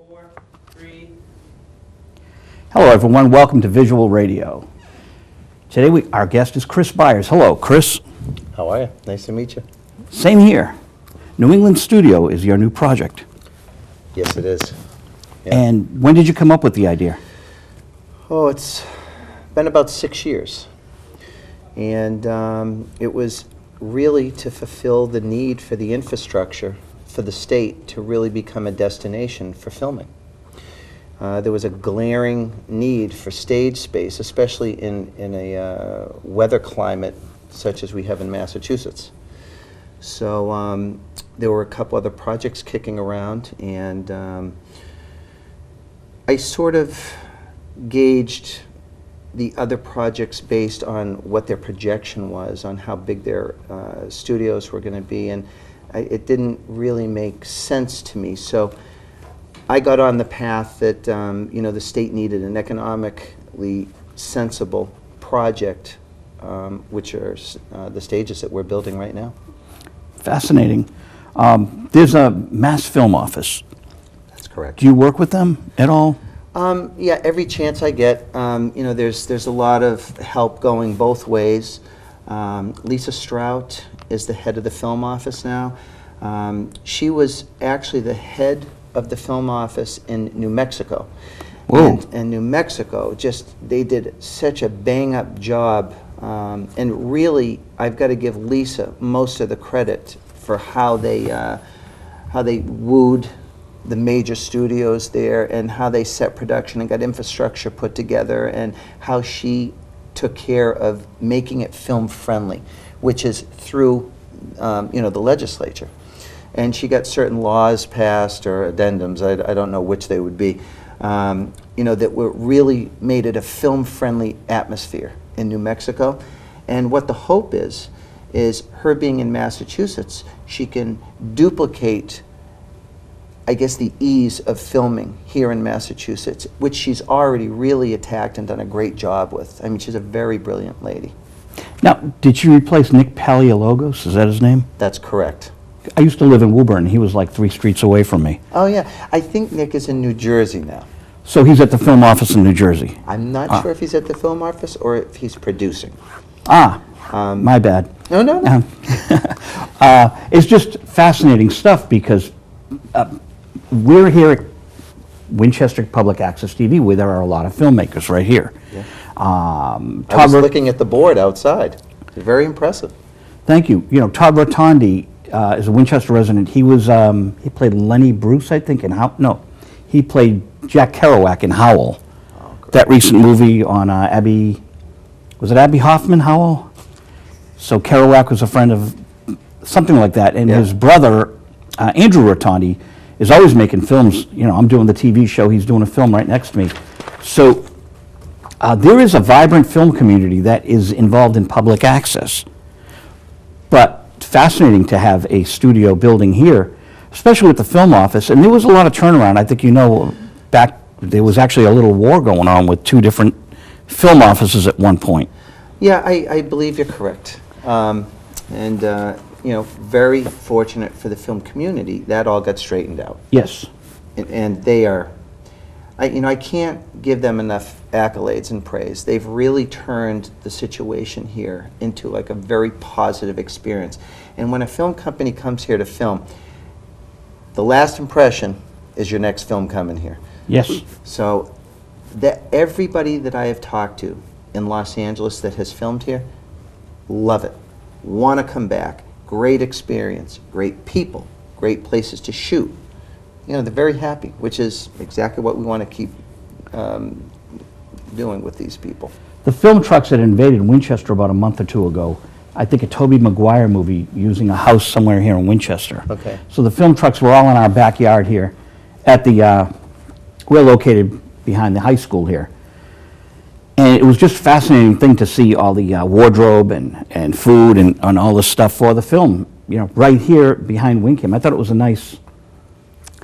4, 3. Hello, everyone. Welcome to Visual Radio. Today, our guest is Chris Byers. Hello, Chris. How are you? Nice to meet you. Same here. New England Studio is your new project. Yes, it is. Yeah. And when did you come up with the idea? Oh, it's been about 6 years. And it was really to fulfill the need for the infrastructure for the state to really become a destination for filming. There was a glaring need for stage space, especially in a weather climate such as we have in Massachusetts. So there were a couple other projects kicking around, and I sort of gauged the other projects based on what their projection was, on how big their studios were going to be, and it didn't really make sense to me. So I got on the path that the state needed an economically sensible project, which are the stages that we're building right now. Fascinating. There's a Mass Film Office. That's correct. Do you work with them at all? Yeah, every chance I get. There's a lot of help going both ways. Lisa Strout is the head of the film office now. She was actually the head of the film office in New Mexico. Whoa. And New Mexico, they did such a bang-up job. And really, I've got to give Lisa most of the credit for how they wooed the major studios there, and how they set production and got infrastructure put together, and how she took care of making it film friendly, which is through the legislature. And she got certain laws passed, or addendums, I don't know which they would be, that were really made it a film friendly atmosphere in New Mexico. And what the hope is her being in Massachusetts, she can duplicate, I guess, the ease of filming here in Massachusetts, which she's already really attacked and done a great job with. I mean, she's a very brilliant lady. Now, did she replace Nick Paleologos? Is that his name? That's correct. I used to live in Woburn. He was like 3 streets away from me. Oh, yeah. I think Nick is in New Jersey now. So he's at the film office in New Jersey? I'm not sure if he's at the film office or if he's producing. My bad. No. It's just fascinating stuff, because we're here at Winchester Public Access TV, where there are a lot of filmmakers right here. Yeah. I was looking at the board outside. It's very impressive. Thank you. Todd Rotondi is a Winchester resident. He played Lenny Bruce, I think, in Howl. No, he played Jack Kerouac in Howl. Oh, great. That recent movie on Abby Hoffman, Howl? So Kerouac was a friend of something like that, and his brother, Andrew Rotondi, is always making films. I'm doing the TV show, he's doing a film right next to me. So there is a vibrant film community that is involved in public access. But fascinating to have a studio building here, especially with the film office. And there was a lot of turnaround. I think back there was actually a little war going on with 2 different film offices at one point. Yeah, I believe you're correct. Very fortunate for the film community, that all got straightened out. Yes. And they are, I can't give them enough accolades and praise. They've really turned the situation here into like a very positive experience. And when a film company comes here to film, the last impression is your next film coming here. Yes. So everybody that I have talked to in Los Angeles that has filmed here, love it, want to come back, great experience, great people, great places to shoot. They're very happy, which is exactly what we want to keep doing with these people. The film trucks that invaded Winchester about a month or 2 ago, I think a Tobey Maguire movie using a house somewhere here in Winchester. Okay. So the film trucks were all in our backyard here at we're located behind the high school here. And it was just a fascinating thing to see all the wardrobe and food and all the stuff for the film, right here behind Winkham. I thought it was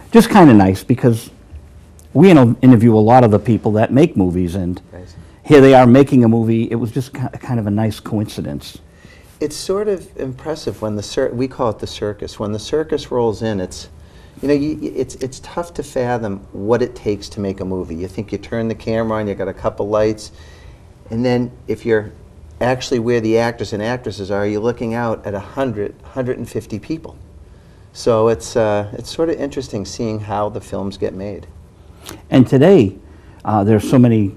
just kind of nice, because we interview a lot of the people that make movies, and here they are making a movie. It was just kind of a nice coincidence. It's sort of impressive when we call it the circus. When the circus rolls in, You know, it's tough to fathom what it takes to make a movie. You think you turn the camera on, you got a couple lights, and then if you're actually where the actors and actresses are, you're looking out at 150 people. So it's sort of interesting seeing how the films get made. And today, there's so many,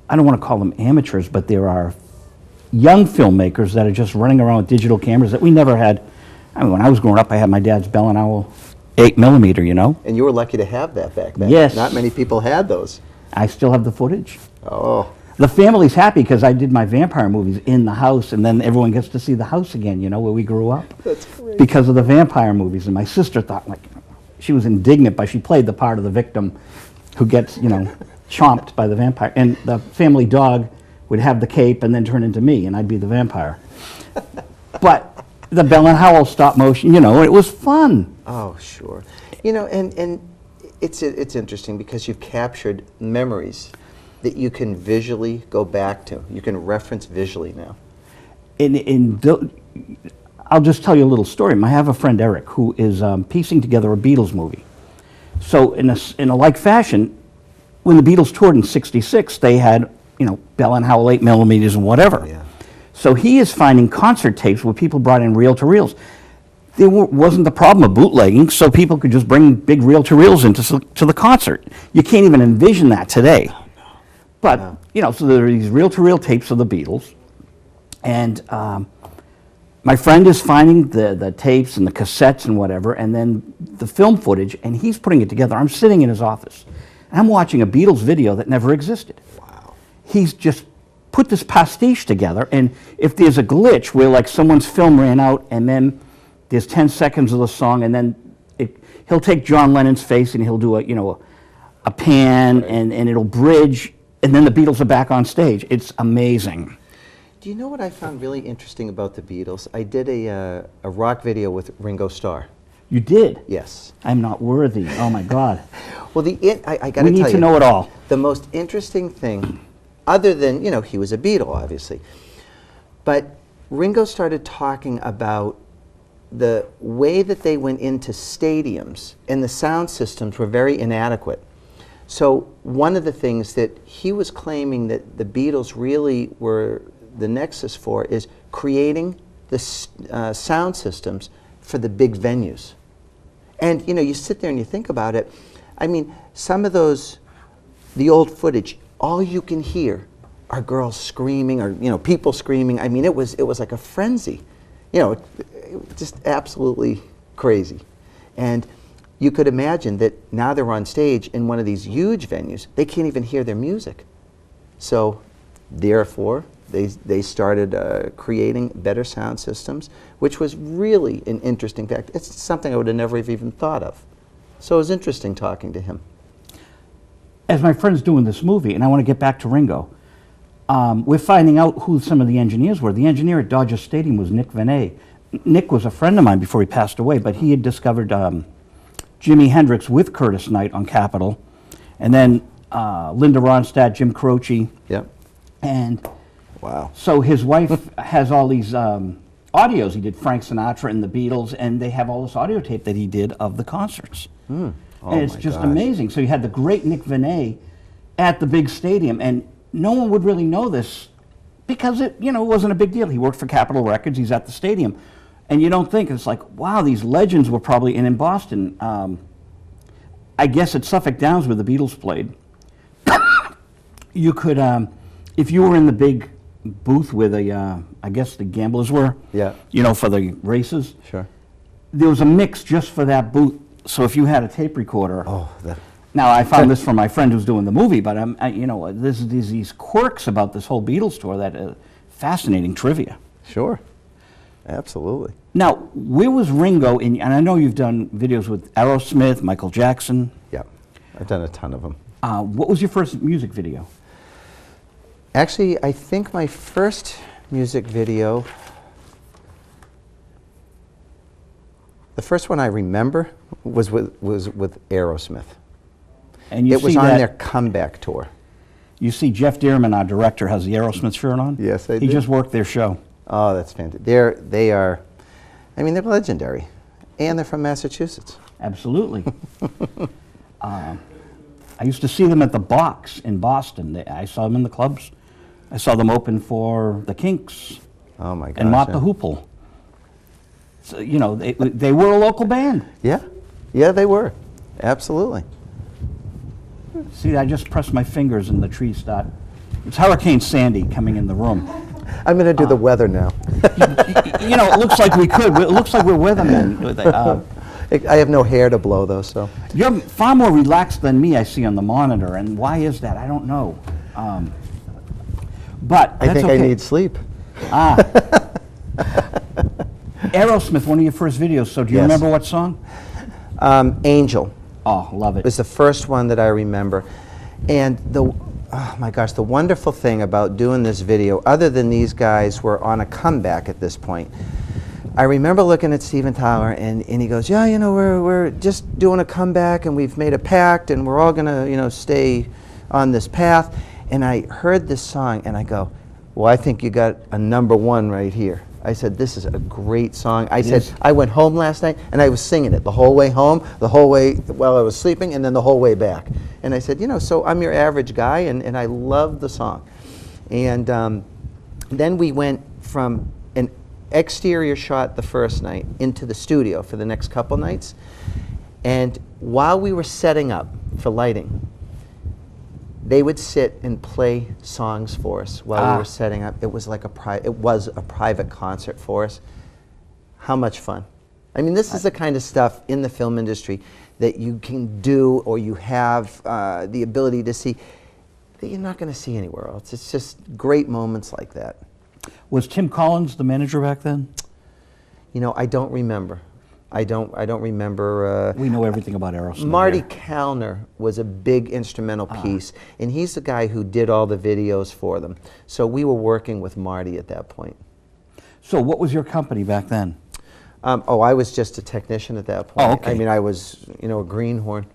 I don't want to call them amateurs, but there are young filmmakers that are just running around with digital cameras that we never had. I mean, when I was growing up, I had my dad's Bell & Howell 8mm, you know? And you were lucky to have that back then. Yes. Not many people had those. I still have the footage. Oh. The family's happy because I did my vampire movies in the house, and then everyone gets to see the house again, you know, where we grew up. That's great. Because of the vampire movies. And my sister thought, like, she was indignant, but she played the part of the victim who gets, you know, chomped by the vampire. And the family dog would have the cape and then turn into me, and I'd be the vampire. But the Bell & Howell stop motion, you know, it was fun. Oh, sure. You know, and it's interesting because you've captured memories that you can visually go back to. You can reference visually now. I'll just tell you a little story. I have a friend, Eric, who is piecing together a Beatles movie. So in a like fashion, when the Beatles toured in '66, they had, you know, Bell & Howell 8mm and whatever. Yeah. So he is finding concert tapes where people brought in reel-to-reels. There wasn't the problem of bootlegging, so people could just bring big reel-to-reels to the concert. You can't even envision that today. But, you know, so there are these reel-to-reel tapes of the Beatles, and my friend is finding the tapes and the cassettes and whatever, and then the film footage, and he's putting it together. I'm sitting in his office, and I'm watching a Beatles video that never existed. Wow. He's just put this pastiche together, and if there's a glitch where, like, someone's film ran out, and then there's 10 seconds of the song, and then he'll take John Lennon's face, and he'll do a pan, right. and it'll bridge, and then the Beatles are back on stage. It's amazing. Do you know what I found really interesting about the Beatles? I did a rock video with Ringo Starr. You did? Yes. I'm not worthy. Oh, my God. Well, I got to tell you. We need to know it all. The most interesting thing, other than, you know, he was a Beatle, obviously, but Ringo started talking about the way that they went into stadiums and the sound systems were very inadequate. So one of the things that he was claiming that the Beatles really were the nexus for is creating the sound systems for the big venues. And, you know, you sit there and you think about it. I mean, some of those, the old footage, all you can hear are girls screaming or, you know, people screaming. I mean, it was like a frenzy. You know, just absolutely crazy. And you could imagine that now they're on stage in one of these huge venues. They can't even hear their music. So, therefore, they started creating better sound systems, which was really an interesting fact. It's something I would have never have even thought of. So it was interesting talking to him. As my friend's doing this movie, and I want to get back to Ringo, we're finding out who some of the engineers were. The engineer at Dodger Stadium was Nick Venet. Nick was a friend of mine before he passed away, but he had discovered Jimi Hendrix with Curtis Knight on Capitol, and then Linda Ronstadt, Jim Croce. Yep. And wow. So his wife has all these audios. He did Frank Sinatra and the Beatles, and they have all this audio tape that he did of the concerts. Oh, and it's my just gosh. amazing. So you had the great Nick Venet at the big stadium, and no one would really know this because it wasn't a big deal. He worked for Capitol Records. He's at the stadium. And you don't think, it's like, wow, these legends were probably in Boston. I guess at Suffolk Downs where the Beatles played, you could, if you were in the big booth where I guess the gamblers were, Yeah. For the races, Sure. there was a mix just for that booth. So if you had a tape recorder, that. now I found this from my friend who's doing the movie, but there's these quirks about this whole Beatles tour that fascinating trivia. Sure. Absolutely. Now, where was Ringo and I know you've done videos with Aerosmith, Michael Jackson. Yeah. I've done a ton of them. What was your first music video? Actually, I think my first music video, the first one I remember was with Aerosmith. And you It was see on that, their comeback tour. You see Jeff Dearman, our director, has the Aerosmith shirt on. Yes, I He did. just worked their show. Oh, that's fantastic. They're legendary. And they're from Massachusetts. Absolutely. I used to see them at the Box in Boston. I saw them in the clubs. I saw them open for the Kinks Oh my gosh. and Mott yeah. the Hoople. So, you know, they were a local band. Yeah, yeah, they were. Absolutely. See, I just pressed my fingers and the trees start. It's Hurricane Sandy coming in the room. I'm going to do the weather now. You know, it looks like we could. It looks like we're weathermen. I have no hair to blow, though, so. You're far more relaxed than me, I see on the monitor, and why is that? I don't know. But I that's think okay. I need sleep. Aerosmith, one of your first videos, so do you Yes. remember what song? Angel Oh, love it. was the first one that I remember. And oh my gosh, the wonderful thing about doing this video, other than these guys were on a comeback at this point, I remember looking at Steven Tyler and he goes, yeah, you know, we're just doing a comeback and we've made a pact and we're all gonna, you know, stay on this path. And I heard this song and I go, well, I think you got a #1 right here. I said, this is a great song. I said, I went home last night and I was singing it the whole way home, the whole way while I was sleeping, and then the whole way back. And I said, you know, so I'm your average guy, and I love the song. And then we went from an exterior shot the first night into the studio for the next couple nights. And while we were setting up for lighting, they would sit and play songs for us while we were setting up. It was like it was a private concert for us. How much fun. I mean, this is the kind of stuff in the film industry that you can do, or you have the ability to see, that you're not going to see anywhere else. It's just great moments like that. Was Tim Collins the manager back then? You know, I don't remember. I don't remember. We know everything about Aerosmith. Marty here. Kellner was a big instrumental piece, and he's the guy who did all the videos for them. So we were working with Marty at that point. So what was your company back then? I was just a technician at that point. Oh, okay. I mean, I was, you know, a greenhorn.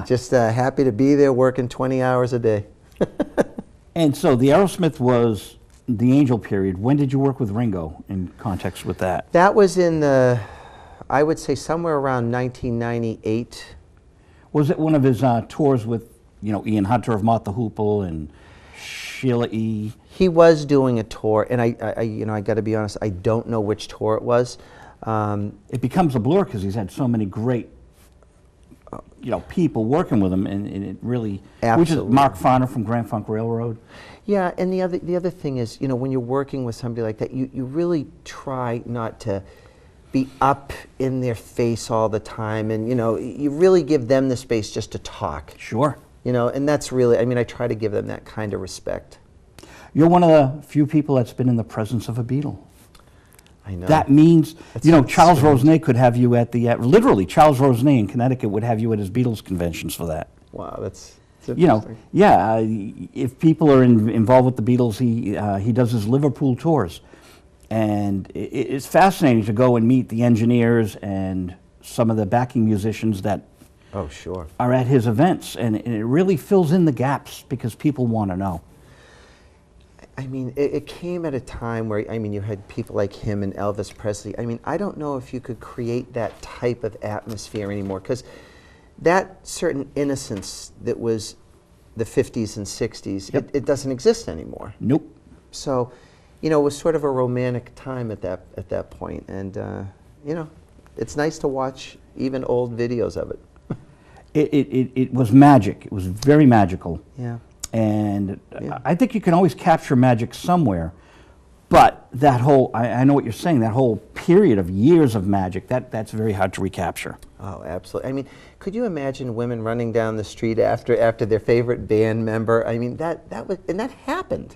Just Happy to be there working 20 hours a day. and so the Aerosmith was the Angel period. When did you work with Ringo in context with that? That was in the, I would say somewhere around 1998. Was it one of his tours with, you know, Ian Hunter of Mott the Hoople and Sheila E.? He was doing a tour, and I you know, I got to be honest, I don't know which tour it was. It becomes a blur because he's had so many great, you know, people working with him, and it really, which is Absolutely. Mark Farner from Grand Funk Railroad. Yeah, and the other thing is, you know, when you're working with somebody like that, you really try not to be up in their face all the time, and you know, you really give them the space just to talk. Sure. You know, and that's really, I mean, I try to give them that kind of respect. You're one of the few people that's been in the presence of a Beatle. I know. That means, That's you know, so Charles strange. Rosenet could have you at the, literally, Charles Rosenet in Connecticut would have you at his Beatles conventions for that. Wow, that's You know, interesting. yeah, if people are involved with the Beatles, he does his Liverpool tours. And it's fascinating to go and meet the engineers and some of the backing musicians that Oh, sure. are at his events. And it really fills in the gaps because people want to know. I mean, it came at a time where, I mean, you had people like him and Elvis Presley. I mean, I don't know if you could create that type of atmosphere anymore, because that certain innocence that was the 50s and 60s, Yep. it doesn't exist anymore. Nope. So, you know, it was sort of a romantic time at that point. And, you know, it's nice to watch even old videos of it. It was magic. It was very magical. Yeah. And Yeah. I think you can always capture magic somewhere. But that whole, I know what you're saying, that whole period of years of magic, that's very hard to recapture. Oh, absolutely. I mean, could you imagine women running down the street after their favorite band member? I mean, that was, and that happened.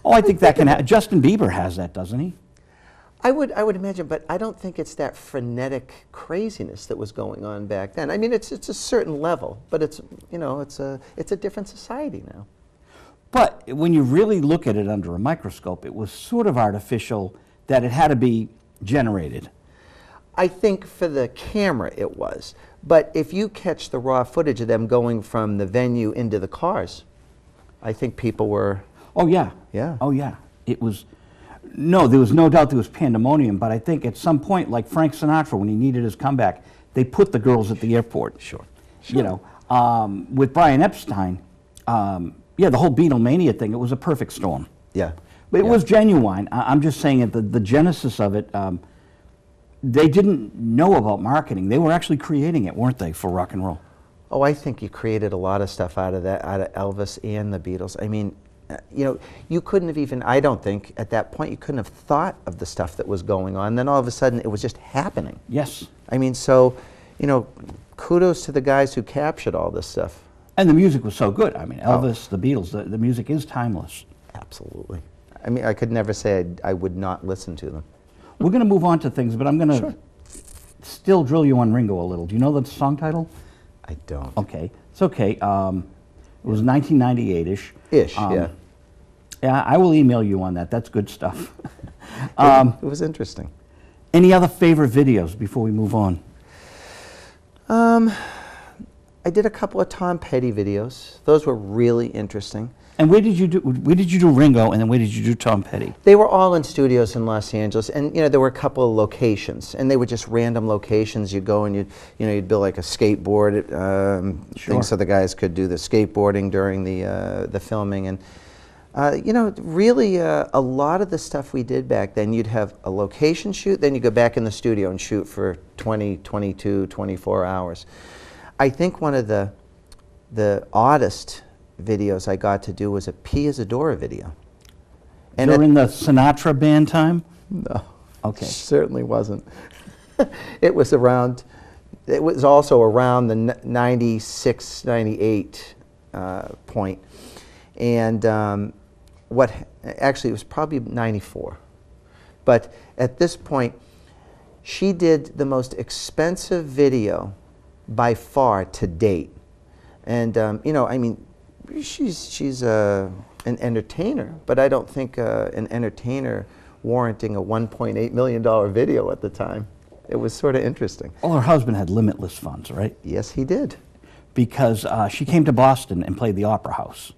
Oh, I think that can happen. Justin Bieber has that, doesn't he? I would imagine, but I don't think it's that frenetic craziness that was going on back then. I mean, it's a certain level, but it's, you know, it's a different society now. But when you really look at it under a microscope, it was sort of artificial that it had to be generated. I think for the camera it was, but if you catch the raw footage of them going from the venue into the cars, I think people were. Oh, yeah. Yeah. Oh, yeah. It was, no, there was no doubt there was pandemonium, but I think at some point, like Frank Sinatra, when he needed his comeback, they put the girls at the airport. Sure. You know, with Brian Epstein, yeah, the whole Beatlemania thing, it was a perfect storm. Yeah. But it was genuine. I'm just saying that the genesis of it, they didn't know about marketing. They were actually creating it, weren't they, for rock and roll? Oh, I think you created a lot of stuff out of that, out of Elvis and the Beatles. I mean, you know, you couldn't have even, I don't think, at that point, you couldn't have thought of the stuff that was going on. Then all of a sudden, it was just happening. Yes. I mean, so, you know, kudos to the guys who captured all this stuff. And the music was so good. I mean, Elvis, the Beatles, the music is timeless. Absolutely. I mean, I could never say I would not listen to them. We're going to move on to things, but I'm going to still drill you on Ringo a little. Do you know the song title? I don't. Okay. It's okay. It was 1998-ish. Yeah. Yeah, I will email you on that. That's good stuff. It was interesting. Any other favorite videos before we move on? I did a couple of Tom Petty videos. Those were really interesting. And where did you do Ringo, and then where did you do Tom Petty? They were all in studios in Los Angeles, and you know there were a couple of locations, and they were just random locations. You'd go and you'd build like a skateboard thing, so the guys could do the skateboarding during the filming, and you know, really a lot of the stuff we did back then, you'd have a location shoot, then you go back in the studio and shoot for 20, 22, 24 hours. I think one of the oddest videos I got to do was a P as a Dora video. And during the Sinatra band time? No. Okay. Certainly wasn't. It was also around the 96, 98 point. And actually it was probably 94. But at this point, she did the most expensive video by far to date. And you know, I mean, she's an entertainer, but I don't think an entertainer warranting a $1.8 million video at the time. It was sort of interesting. Well, her husband had limitless funds, right? Yes, he did. Because she came to Boston and played the Opera House.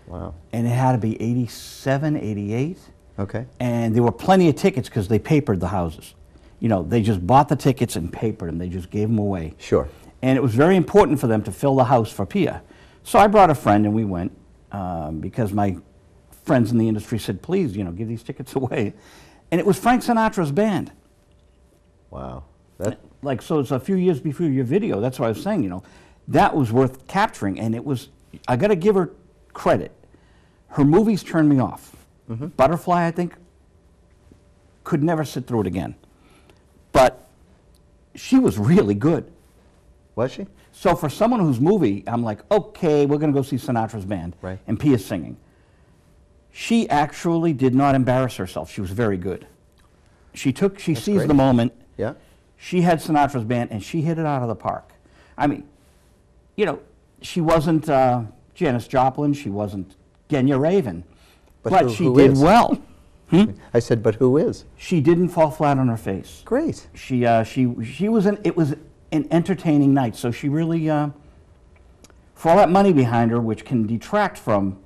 Wow. And it had to be 87, 88. Okay. And there were plenty of tickets because they papered the houses. You know, they just bought the tickets and papered them. They just gave them away. Sure. And it was very important for them to fill the house for Pia. So I brought a friend and we went because my friends in the industry said, please, you know, give these tickets away. And it was Frank Sinatra's band. Wow. Like, so it's a few years before your video. That's what I was saying, you know. That was worth capturing. And it was, I got to give her credit. Her movies turned me off. Mm-hmm. Butterfly, I think, could never sit through it again. But she was really good. Was she? So for someone whose movie, I'm like, okay, we're going to go see Sinatra's band. Right. And Pia's singing. She actually did not embarrass herself. She was very good. She seized the moment. Yeah. She had Sinatra's band, and she hit it out of the park. I mean, you know, she wasn't Janis Joplin. She wasn't Genya Raven. But she did well. I said, but who is? She didn't fall flat on her face. Great. It was an entertaining night. So she really, for all that money behind her, which can detract from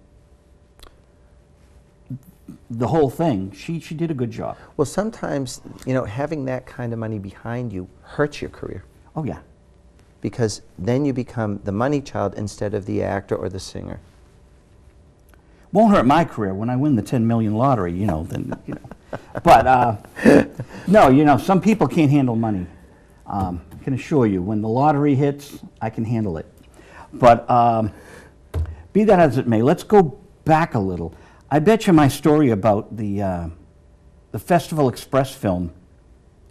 the whole thing, she did a good job. Well, sometimes, you know, having that kind of money behind you hurts your career. Oh, yeah. Because then you become the money child instead of the actor or the singer. Won't hurt my career when I win the 10 million lottery, you know, then, you know. But, no, you know, some people can't handle money. I can assure you, when the lottery hits, I can handle it. But be that as it may, let's go back a little. I bet you my story about the Festival Express film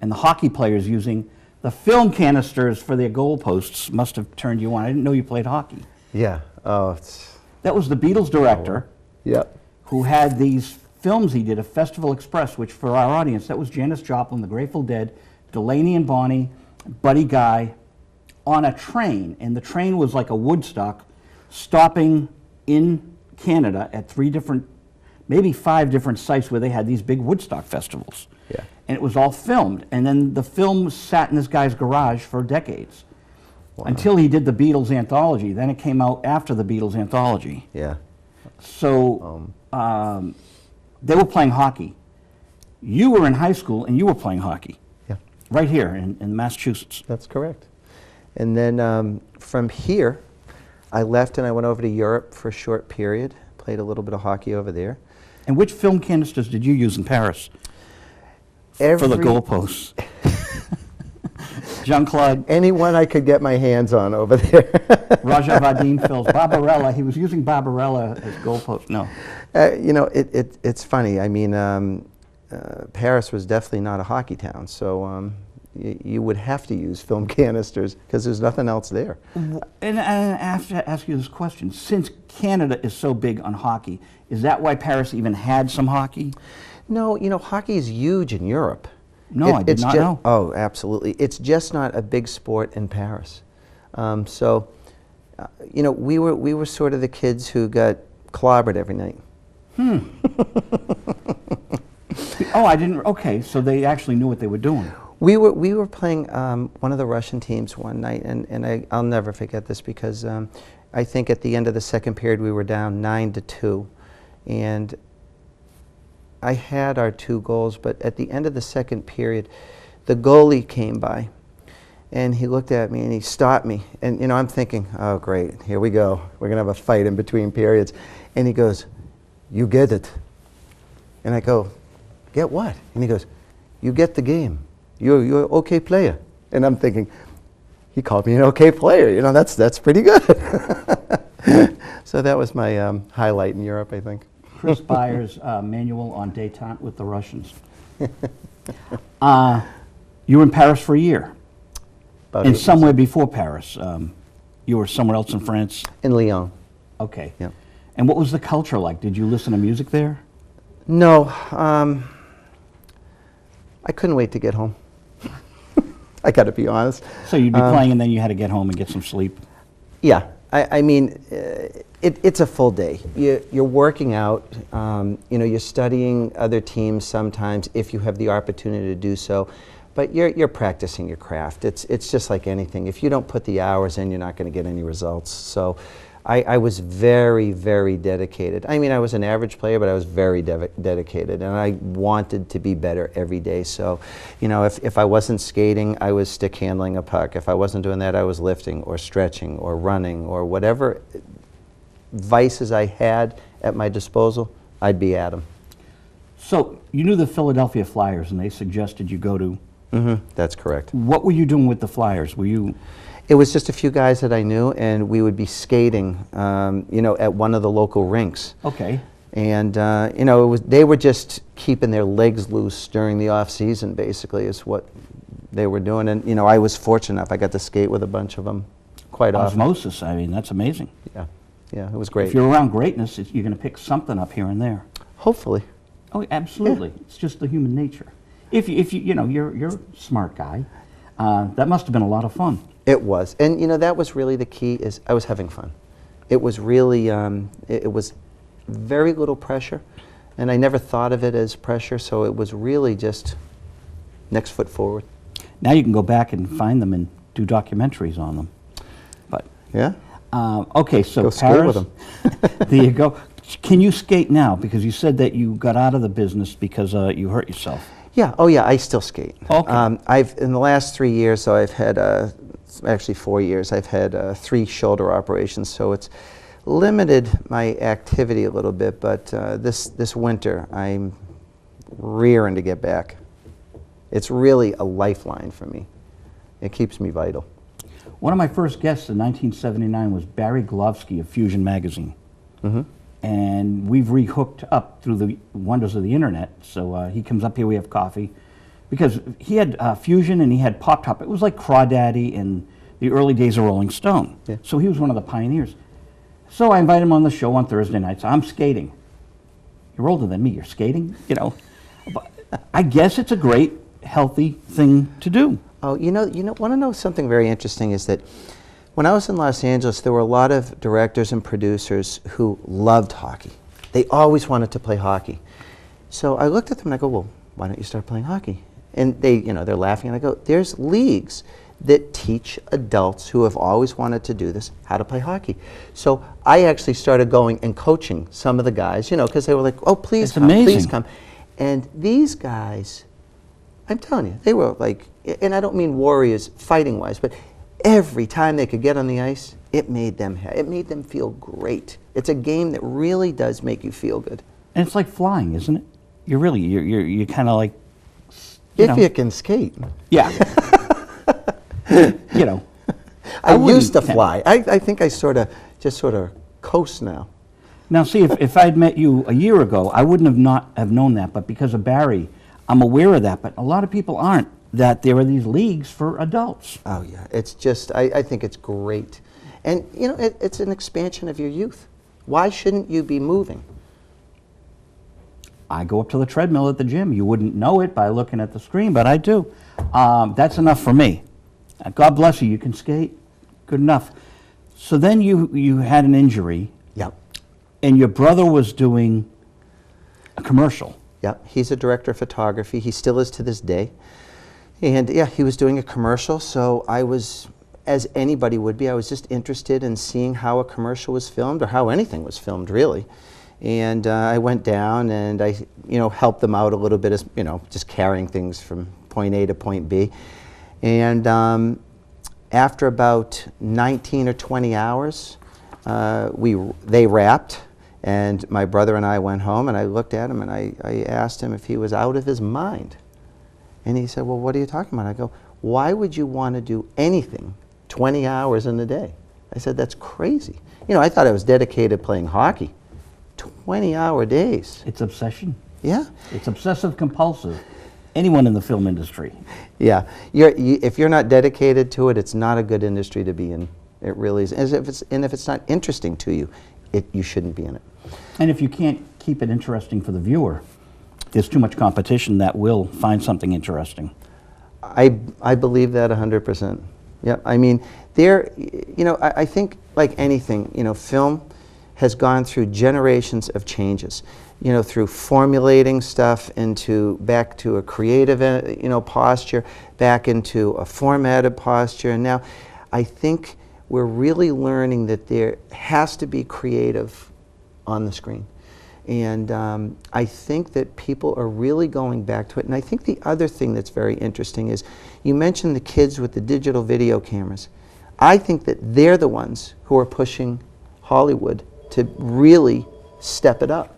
and the hockey players using the film canisters for their goalposts must have turned you on. I didn't know you played hockey. Yeah. Oh, that was the Beatles director who had these films he did, a Festival Express, which for our audience, that was Janis Joplin, the Grateful Dead, Delaney and Bonnie, Buddy Guy, on a train. And the train was like a Woodstock, stopping in Canada at 3 different, maybe 5 different sites where they had these big Woodstock festivals. Yeah. And it was all filmed. And then the film sat in this guy's garage for decades. Wow. Until he did the Beatles anthology. Then it came out after the Beatles anthology. Yeah. So they were playing hockey. You were in high school and you were playing hockey. Yeah. Right here in Massachusetts. That's correct. And then from here, I left and I went over to Europe for a short period, played a little bit of hockey over there. And which film canisters did you use in Paris for the goalposts? Jean-Claude? Anyone I could get my hands on over there. Raja Vadim fills. Barbarella, he was using Barbarella as goalpost. No. You know, it's funny. I mean, Paris was definitely not a hockey town, so you would have to use film canisters because there's nothing else there. And I have to ask you this question. Since Canada is so big on hockey, is that why Paris even had some hockey? No, you know, hockey is huge in Europe. No, I did not know. Oh, absolutely. It's just not a big sport in Paris. So, you know, we were sort of the kids who got clobbered every night. Oh, I didn't. Okay, so they actually knew what they were doing. We were playing one of the Russian teams one night, and I'll never forget this because I think at the end of the second period we were down 9-2, and I had our 2 goals, but at the end of the second period, the goalie came by, and he looked at me and he stopped me, and you know I'm thinking, oh great, here we go, we're gonna have a fight in between periods, and he goes, "You get it," and I go, "Get what?" And he goes, "You get the game. You're an okay player." And I'm thinking, he called me an okay player. You know, that's pretty good. So that was my highlight in Europe, I think. Chris Byers' manual on détente with the Russians. You were in Paris for a year. About And 8 somewhere before Paris, you were somewhere else in France? in Lyon. Okay. Yeah. And what was the culture like? Did you listen to music there? No, I couldn't wait to get home. I got to be honest. So you'd be playing and then you had to get home and get some sleep? Yeah, I mean, it's a full day. You're working out, you know, you're studying other teams sometimes if you have the opportunity to do so, but you're practicing your craft. It's just like anything. If you don't put the hours in, you're not going to get any results. So I was very, very dedicated. I mean, I was an average player, but I was very dedicated, and I wanted to be better every day. So, you know, if I wasn't skating, I was stick handling a puck. If I wasn't doing that, I was lifting or stretching or running or whatever vices I had at my disposal, I'd be at them. So you knew the Philadelphia Flyers and they suggested you go to... That's correct. What were you doing with the Flyers? Were you... It was just a few guys that I knew, and we would be skating, you know, at one of the local rinks. Okay. And, you know, they were just keeping their legs loose during the off season, basically, is what they were doing. And, you know, I was fortunate enough. I got to skate with a bunch of them quite often. Osmosis, I mean, that's amazing. Yeah, yeah, it was great. If you're around greatness, you're going to pick something up here and there. Hopefully. Oh, absolutely. Yeah. It's just the human nature. If you know, you're a smart guy. That must have been a lot of fun. It was. And, you know, that was really the key, is I was having fun. It was really, it was very little pressure, and I never thought of it as pressure, so it was really just next foot forward. Now you can go back and find them and do documentaries on them. But yeah. Okay, so go Paris. skate with them. There you go. Can you skate now? Because you said that you got out of the business because you hurt yourself. Yeah. Oh, yeah. I still skate. Okay. I've in the last 3 years, so I've had actually 4 years. I've had 3 shoulder operations, so it's limited my activity a little bit. But this winter, I'm rearing to get back. It's really a lifeline for me. It keeps me vital. One of my first guests in 1979 was Barry Glovsky of Fusion Magazine. And we've rehooked up through the wonders of the internet. So he comes up here, we have coffee. Because he had Fusion and he had Pop Top. It was like Crawdaddy in the early days of Rolling Stone. Yeah. So he was one of the pioneers. So I invited him on the show on Thursday nights. I'm skating. You're older than me, you're skating? You know, but I guess it's a great, healthy thing to do. Oh, you know, want to know something very interesting is that when I was in Los Angeles, there were a lot of directors and producers who loved hockey. They always wanted to play hockey. So I looked at them and I go, well, why don't you start playing hockey? And they, you know, they're laughing and I go, there's leagues that teach adults who have always wanted to do this how to play hockey. So I actually started going and coaching some of the guys, you know, because they were like, oh, please come, please come. And these guys, I'm telling you, they were like, and I don't mean warriors fighting-wise, but every time they could get on the ice, it made them feel great. It's a game that really does make you feel good. And it's like flying, isn't it? You're kind of like, If you can skate. Yeah. You know. I used to wouldn't- fly. I think I just sort of coast now. Now, see, if I'd met you a year ago, I wouldn't have known that. But because of Barry, I'm aware of that. But a lot of people aren't, that there are these leagues for adults. Oh, yeah. It's just, I think it's great. And, you know, it's an expansion of your youth. Why shouldn't you be moving? I go up to the treadmill at the gym. You wouldn't know it by looking at the screen, but I do. That's enough for me. God bless you. You can skate. Good enough. So then you had an injury. Yep. And your brother was doing a commercial. Yep. He's a director of photography. He still is to this day. And yeah, he was doing a commercial. So I was, as anybody would be, I was just interested in seeing how a commercial was filmed, or how anything was filmed, really. And I went down and I, helped them out a little bit, as, just carrying things from point A to point B. And after about 19 or 20 hours, they wrapped, and my brother and I went home, and I looked at him and I asked him if he was out of his mind. And he said, well, what are you talking about? I go, why would you want to do anything 20 hours in a day? I said, that's crazy. I thought I was dedicated playing hockey. 20-hour days. It's obsession. Yeah. It's obsessive compulsive. Anyone in the film industry. Yeah. If you're not dedicated to it, it's not a good industry to be in. It really is. And if it's not interesting to you, you shouldn't be in it. And if you can't keep it interesting for the viewer, there's too much competition that will find something interesting. I believe that 100%. Yep. I mean, I think like anything, film has gone through generations of changes, through formulating stuff back to a creative, posture, back into a formatted posture. And now I think we're really learning that there has to be creative on the screen. And I think that people are really going back to it. And I think the other thing that's very interesting is, you mentioned the kids with the digital video cameras. I think that they're the ones who are pushing Hollywood to really step it up.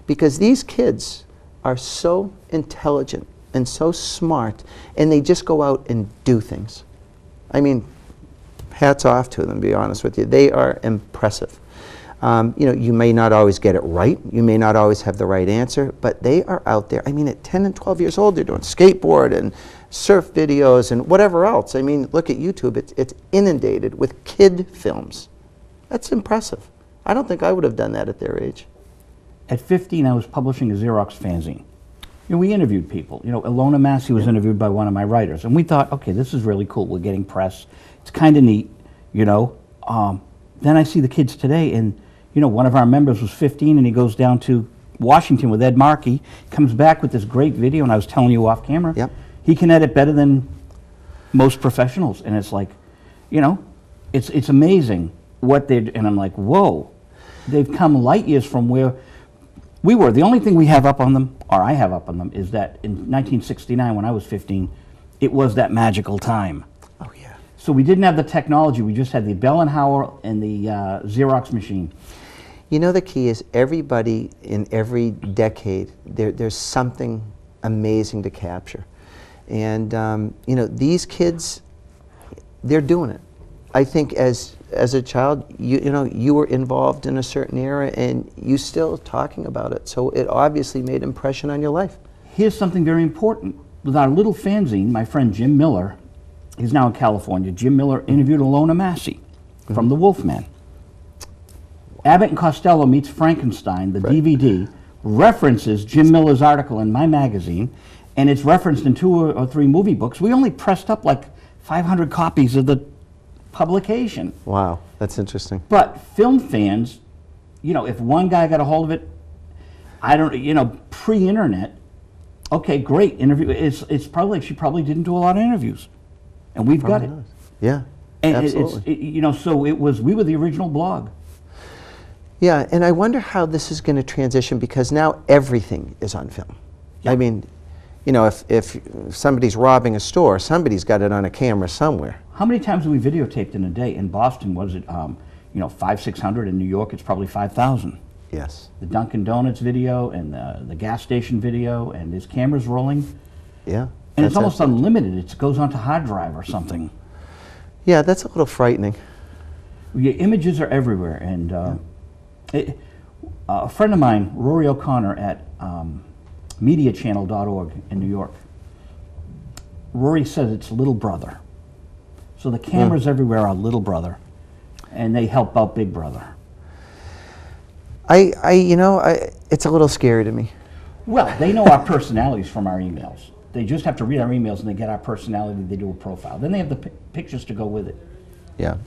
Because these kids are so intelligent and so smart, and they just go out and do things. I mean, hats off to them, to be honest with you. They are impressive. You may not always get it right. You may not always have the right answer, but they are out there. I mean, at 10 and 12 years old, they're doing skateboard and surf videos and whatever else. I mean, look at YouTube. It's inundated with kid films. That's impressive. I don't think I would have done that at their age. At 15, I was publishing a Xerox fanzine. We interviewed people. Ilona Massey was interviewed by one of my writers, and we thought, okay, this is really cool. We're getting press. It's kind of neat, Then I see the kids today, and one of our members was 15, and he goes down to Washington with Ed Markey, comes back with this great video, and I was telling you off camera, Yep. He can edit better than most professionals, and it's like, it's amazing what and I'm like, whoa, they've come light years from where we were. The only thing we have up on them, or I have up on them, is that in 1969, when I was 15, it was that magical time. Oh, yeah. So we didn't have the technology. We just had the Bell and Howell and the Xerox machine. The key is everybody in every decade, there's something amazing to capture. And, these kids, they're doing it. I think as a child, you were involved in a certain era, and you still talking about it. So it obviously made impression on your life. Here's something very important. With our little fanzine, my friend Jim Miller, he's now in California. Jim Miller interviewed Ilona Massey from The Wolfman. Abbott and Costello Meets Frankenstein, the DVD, references Jim Miller's article in my magazine, and it's referenced in 2 or 3 movie books. We only pressed up like 500 copies of the publication. Wow, that's interesting. But film fans, if one guy got a hold of it, pre-internet, okay, great interview. It's probably like she probably didn't do a lot of interviews, and we've got it. Yeah, and absolutely. So we were the original blog. Yeah, and I wonder how this is going to transition, because now everything is on film. Yeah. I mean, if somebody's robbing a store, somebody's got it on a camera somewhere. How many times have we videotaped in a day? In Boston, was it, 600? In New York, it's probably 5,000. Yes. The Dunkin' Donuts video and the gas station video, and there's cameras rolling. Yeah. And it's that's almost absolutely- unlimited. It goes onto hard drive or something. Yeah, that's a little frightening. Your images are everywhere. And a friend of mine, Rory O'Connor at MediaChannel.org in New York, Rory says it's little brother. So the cameras everywhere are little brother, and they help out big brother. It's a little scary to me. Well, they know our personalities from our emails. They just have to read our emails and they get our personality, they do a profile. Then they have the pictures to go with it. Yeah,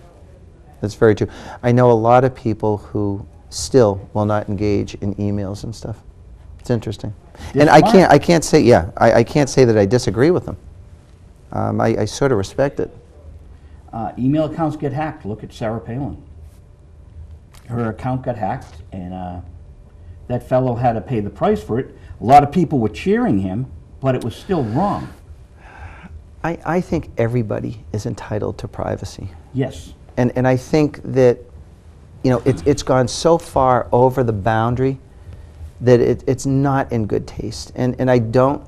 that's very true. I know a lot of people who still will not engage in emails and stuff. It's interesting. And I can't say that I disagree with them. I sort of respect it. Email accounts get hacked. Look at Sarah Palin. Her account got hacked, and that fellow had to pay the price for it. A lot of people were cheering him, but it was still wrong. I think everybody is entitled to privacy. Yes. And I think that, it's gone so far over the boundary that it's not in good taste. And I don't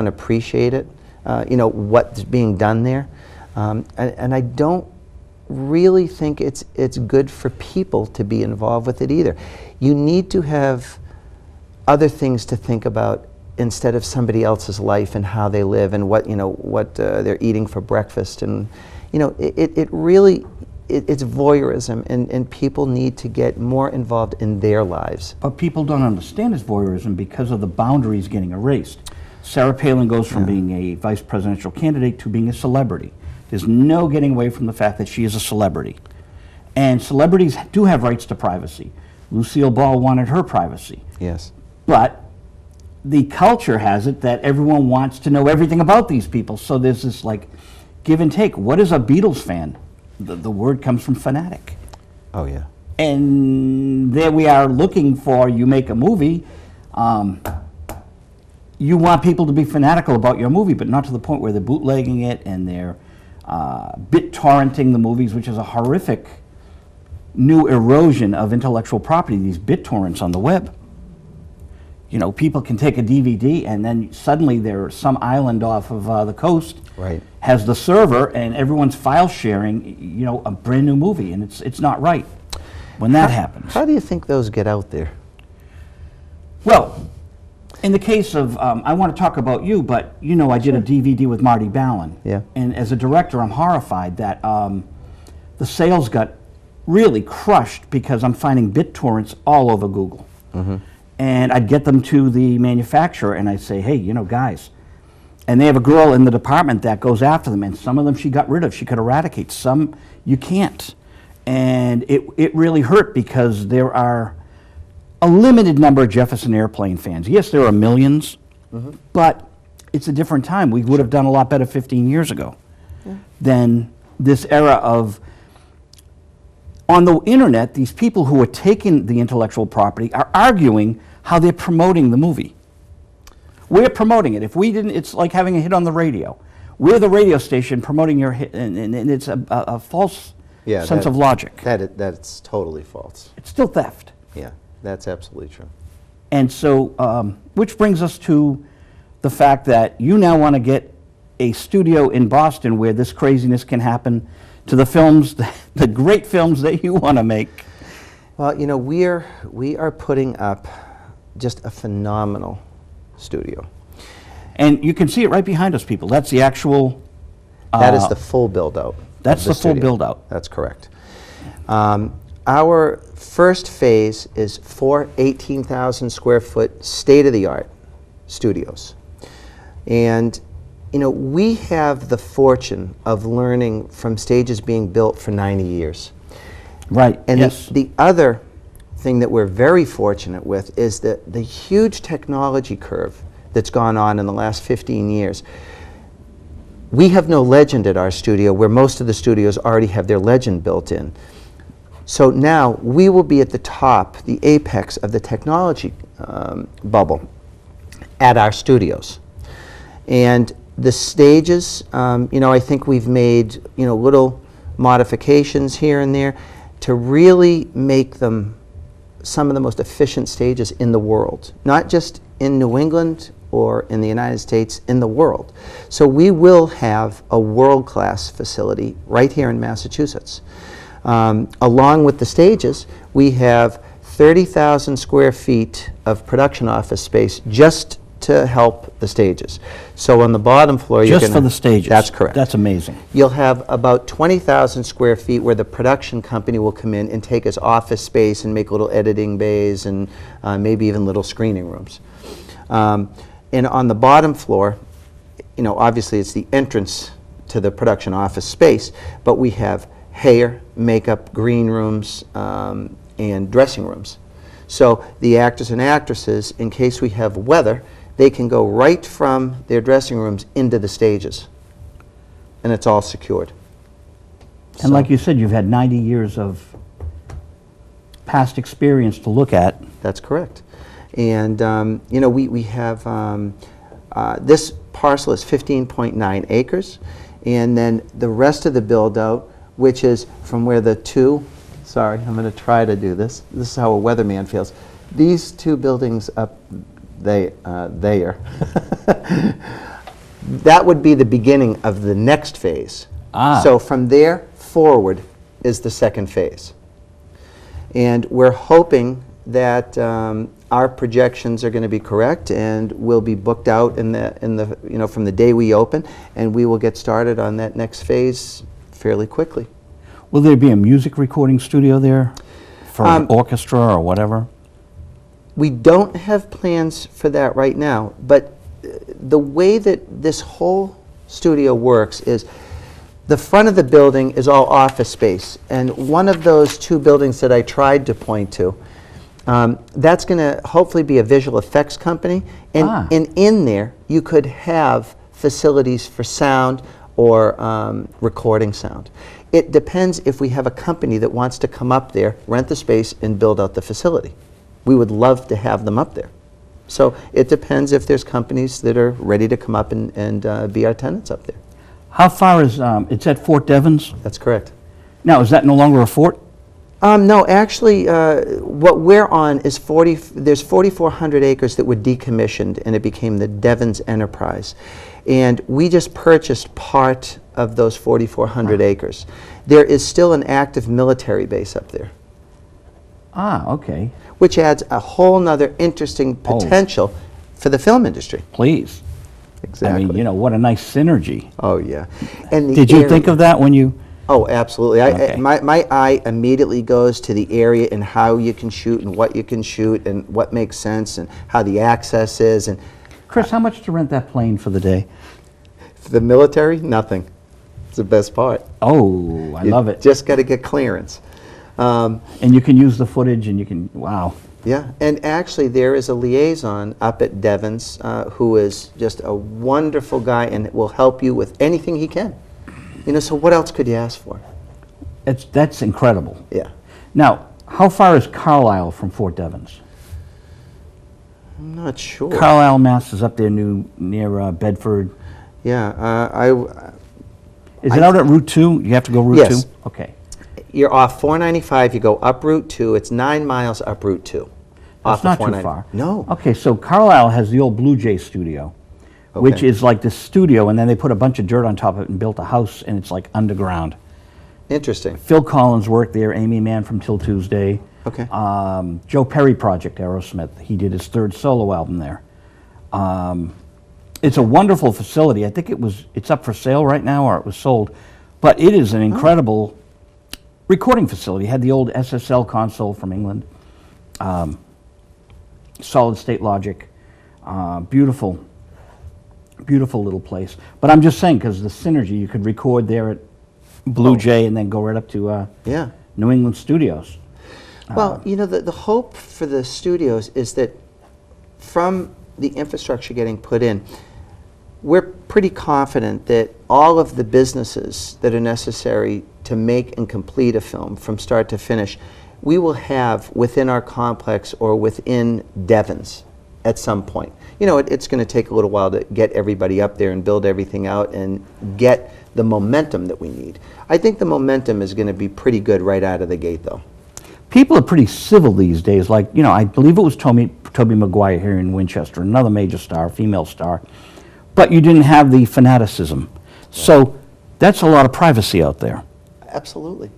appreciate it, what's being done there. And I don't really think it's good for people to be involved with it either. You need to have other things to think about instead of somebody else's life and how they live and what they're eating for breakfast. And it really it's voyeurism, and people need to get more involved in their lives. But people don't understand it's voyeurism because of the boundaries getting erased. Sarah Palin goes from being a vice presidential candidate to being a celebrity. There's no getting away from the fact that she is a celebrity. And celebrities do have rights to privacy. Lucille Ball wanted her privacy. Yes. But the culture has it that everyone wants to know everything about these people. So there's this give and take. What is a Beatles fan? The word comes from fanatic. Oh, yeah. And there we are looking for, you make a movie, you want people to be fanatical about your movie, but not to the point where they're bootlegging it and they're BitTorrenting the movies, which is a horrific new erosion of intellectual property, these BitTorrents on the web. People can take a DVD and then suddenly there's some island off of the coast has the server and everyone's file sharing, a brand new movie, and it's not right when that happens. How do you think those get out there? Well, in the case of, I want to talk about you, but I did a DVD with Marty Ballin. Yeah. And as a director, I'm horrified that the sales got really crushed because I'm finding BitTorrents all over Google. Mm-hmm. And I'd get them to the manufacturer and I'd say, hey, guys, and they have a girl in the department that goes after them, and some of them she got rid of, she could eradicate. Some you can't. And it really hurt because there are a limited number of Jefferson Airplane fans. Yes, there are millions, but it's a different time. We would have done a lot better 15 years ago than this era of, on the internet, these people who are taking the intellectual property are arguing how they're promoting the movie. We're promoting it. If we didn't, it's like having a hit on the radio. We're the radio station promoting your hit, and it's a false sense of logic. That's totally false. It's still theft. Yeah, that's absolutely true. And so, which brings us to the fact that you now want to get a studio in Boston where this craziness can happen to the films, the great films that you want to make. Well, we are putting up just a phenomenal studio. And you can see it right behind us, people. That's the actual... that is the full build-out. That's the full build-out. That's correct. Our first phase is 4 18,000 square foot state-of-the-art studios. And, we have the fortune of learning from stages being built for 90 years. Right, and yes. The other thing that we're very fortunate with is that the huge technology curve that's gone on in the last 15 years. We have no legend at our studio, where most of the studios already have their legend built in. So now we will be at the top, the apex of the technology bubble at our studios. And The stages, I think we've made, little modifications here and there to really make them some of the most efficient stages in the world, not just in New England or in the United States, in the world. So we will have a world-class facility right here in Massachusetts. Along with the stages, we have 30,000 square feet of production office space just to help the stages. So on the bottom floor, you're Just for the stages? That's correct. That's amazing. You'll have about 20,000 square feet where the production company will come in and take as office space and make little editing bays and maybe even little screening rooms. And on the bottom floor, obviously it's the entrance to the production office space, but we have hair, makeup, green rooms, and dressing rooms. So the actors and actresses, in case we have weather, they can go right from their dressing rooms into the stages, and it's all secured. And like you said, you've had 90 years of past experience to look at. That's correct. And, we have, this parcel is 15.9 acres, and then the rest of the build-out, which is from where the two, sorry, I'm going to try to do this. This is how a weatherman feels. These two buildings up there, that would be the beginning of the next phase. Ah. So from there forward is the second phase. And we're hoping that our projections are going to be correct, and we'll be booked out in the from the day we open, and we will get started on that next phase fairly quickly. Will there be a music recording studio there for an orchestra or whatever? We don't have plans for that right now, but the way that this whole studio works is the front of the building is all office space, and one of those two buildings that I tried to point to, that's going to hopefully be a visual effects company, and in there you could have facilities for sound or recording sound. It depends if we have a company that wants to come up there, rent the space, and build out the facility. We would love to have them up there. So it depends if there's companies that are ready to come up and be our tenants up there. How far is, it's at Fort Devens? That's correct. Now, is that no longer a fort? No, actually, what we're on is there's 4,400 acres that were decommissioned, and it became the Devens Enterprise. And we just purchased part of those 4,400 acres. There is still an active military base up there, Ah, okay. which adds a whole nother interesting potential for the film industry. Please. Exactly. I mean, what a nice synergy. Oh, yeah. And the Did you area- think of that when you... Oh, absolutely. Okay. My eye immediately goes to the area and how you can shoot and what you can shoot and what makes sense and how the access is. And Chris, how much to rent that plane for the day? for the military, nothing. It's the best part. Oh, I love it. Just got to get clearance. And you can use the footage and you can, wow. Yeah, and actually there is a liaison up at Devens who is just a wonderful guy and will help you with anything he can. So what else could you ask for? That's incredible. Yeah. Now, how far is Carlisle from Fort Devens? I'm not sure. Carlisle, Mass. is up there near Bedford. Yeah, Is it out at Route 2? You have to go Route 2? Yes. Okay. you're off 495, you go up Route 2, it's 9 miles up Route 2. That's off not of too 490. far. No. Okay, so Carlisle has the old Blue Jay studio, which Okay. is like this studio, and then they put a bunch of dirt on top of it and built a house, and it's like underground. Interesting. Phil Collins worked there, Amy Mann from Till Tuesday. Okay. Joe Perry Project, Aerosmith. He did his third solo album there. It's a wonderful facility. I think it's up for sale right now, or it was sold. But it is an incredible recording facility. It had the old SSL console from England. Solid State Logic. Beautiful, beautiful little place. But I'm just saying, because the synergy, you could record there at Blue Jay and then go right up to Yeah. New England Studios. Well, you know, the hope for the studios is that from the infrastructure getting put in, we're pretty confident that all of the businesses that are necessary to make and complete a film from start to finish, we will have within our complex or within Devens. at some point. You know, it's going to take a little while to get everybody up there and build everything out and get the momentum that we need. I think the momentum is going to be pretty good right out of the gate, though. People are pretty civil these days. Like, you know, I believe it was Tobey Maguire here in Winchester, another major star, female star. But you didn't have the fanaticism. So that's a lot of privacy out there. Absolutely.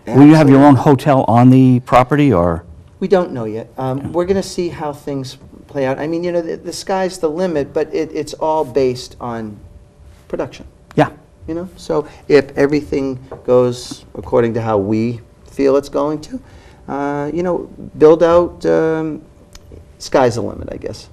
Will you have your own hotel on the property, or? We don't know yet. We're going to see how things play out. I mean, you know, the sky's the limit, but it's all based on production. Yeah. You know, so if everything goes according to how we feel it's going to, you know, build out, sky's the limit, I guess.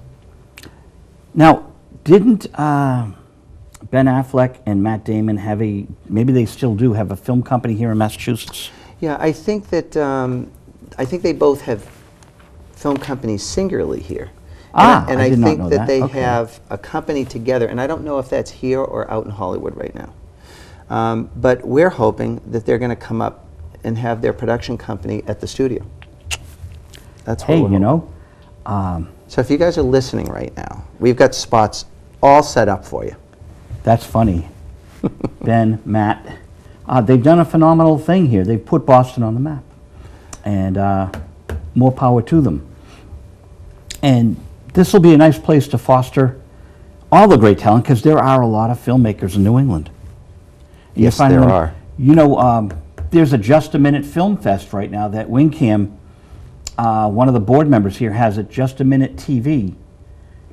Now, didn't Ben Affleck and Matt Damon have maybe they still do have a film company here in Massachusetts? Yeah, I think that, I think they both have film companies singularly here. And I I did not think know that that. they Okay. have a company together, and I don't know if that's here or out in Hollywood right now. But we're hoping that they're going to come up and have their production company at the studio. That's what Hey, we're you hoping. know, So if you guys are listening right now, we've got spots all set up for you. that's funny. Ben, Matt, they've done a phenomenal thing here. They've put Boston on the map, and more power to them. And this will be a nice place to foster all the great talent, because there are a lot of filmmakers in New England. You Yes, find there them- are. You know, there's a Just a Minute Film Fest right now that WinCam, one of the board members here, has at Just a Minute TV.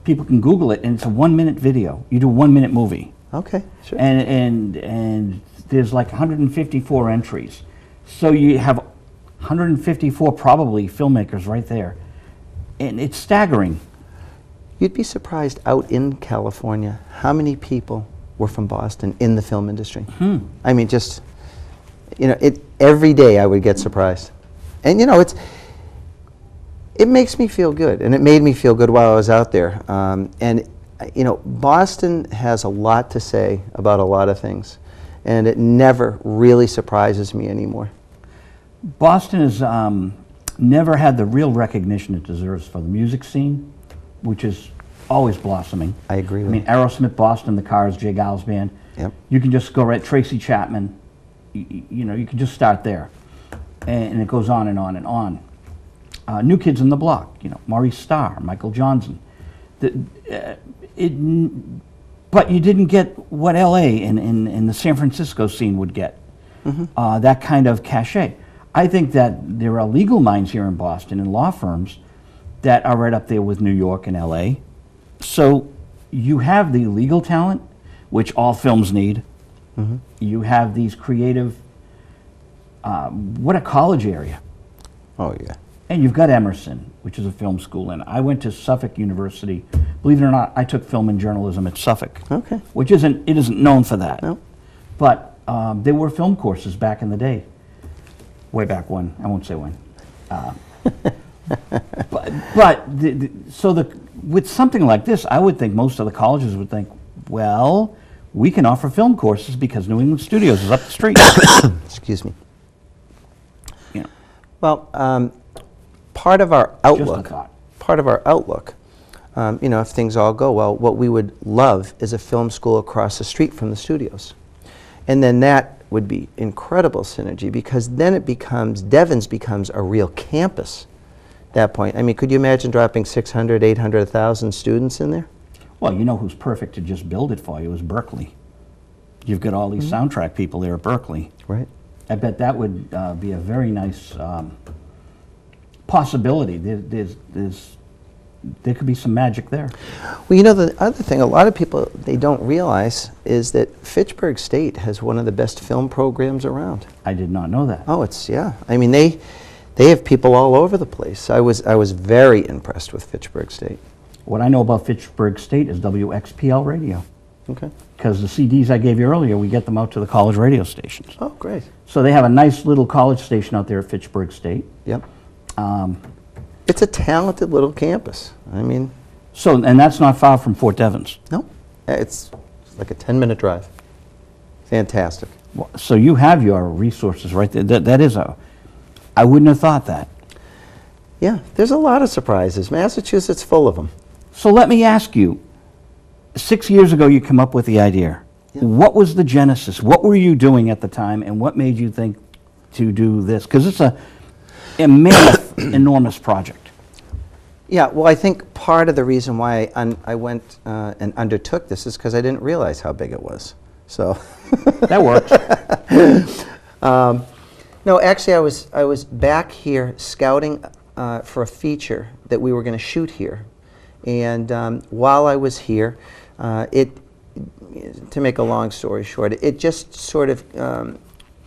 People can Google it, and it's a 1-minute video. You do a 1-minute movie. Okay, sure. And there's like 154 entries. So you have 154 probably filmmakers right there. And it's staggering. You'd be surprised out in California how many people were from Boston in the film industry. I mean, just, you know, every day I would get surprised. And, you know, it makes me feel good, and it made me feel good while I was out there. And, you know, Boston has a lot to say about a lot of things, and it never really surprises me anymore. Boston has never had the real recognition it deserves for the music scene, which is always blossoming. I agree I with mean, Aerosmith, Boston, the Cars, Jay Giles Band. Yep. You can just go right, Tracy Chapman, you know, you can just start there. And it goes on and on and on. New Kids on the Block, you know, Maurice Starr, Michael Johnson. But you didn't get what LA and the San Francisco scene would get, that kind of cachet. I think that there are legal minds here in Boston and law firms that are right up there with New York and LA. So you have the legal talent, which all films need. You have these creative, what a college area. Oh, yeah. And you've got Emerson, which is a film school, and I went to Suffolk University. Believe it or not, I took film and journalism at Suffolk. Okay. Which isn't known for that. No. But there were film courses back in the day. Way back when, I won't say when. With something like this, I would think most of the colleges would think, well, we can offer film courses because New England Studios is up the street. Excuse me. You know, Well, part of our just a outlook, thought. you know, if things all go well, what we would love is a film school across the street from the studios. And then that would be incredible synergy, because then Devon's becomes a real campus at that point. I mean, could you imagine dropping 600, 800, 1,000 students in there? Well, you know who's perfect to just build it for you is Berkeley. You've got all these soundtrack people there at Berkeley. Right. I bet that would be a very nice possibility. There could be some magic there. Well, you know, the other thing a lot of people, they don't realize is that Fitchburg State has one of the best film programs around. I did not know that. Oh, yeah. I mean, they have people all over the place. I was very impressed with Fitchburg State. What I know about Fitchburg State is WXPL radio. Okay. Because the CDs I gave you earlier, we get them out to the college radio stations. Oh, great. So they have a nice little college station out there at Fitchburg State. Yep. It's a talented little campus. I mean, And that's not far from Fort Devens. no, it's like a 10-minute drive. Fantastic. So you have your resources right there. I wouldn't have thought that. Yeah, there's a lot of surprises. Massachusetts full of them. So let me ask you, 6 years ago you come up with the idea. Yeah. What was the genesis? What were you doing at the time, and what made you think to do this? Because it's a mammoth, enormous project. Yeah, well, I think part of the reason why I went and undertook this is because I didn't realize how big it was. So That works. no, actually, I was back here scouting for a feature that we were going to shoot here, and while I was here, to make a long story short, it just sort of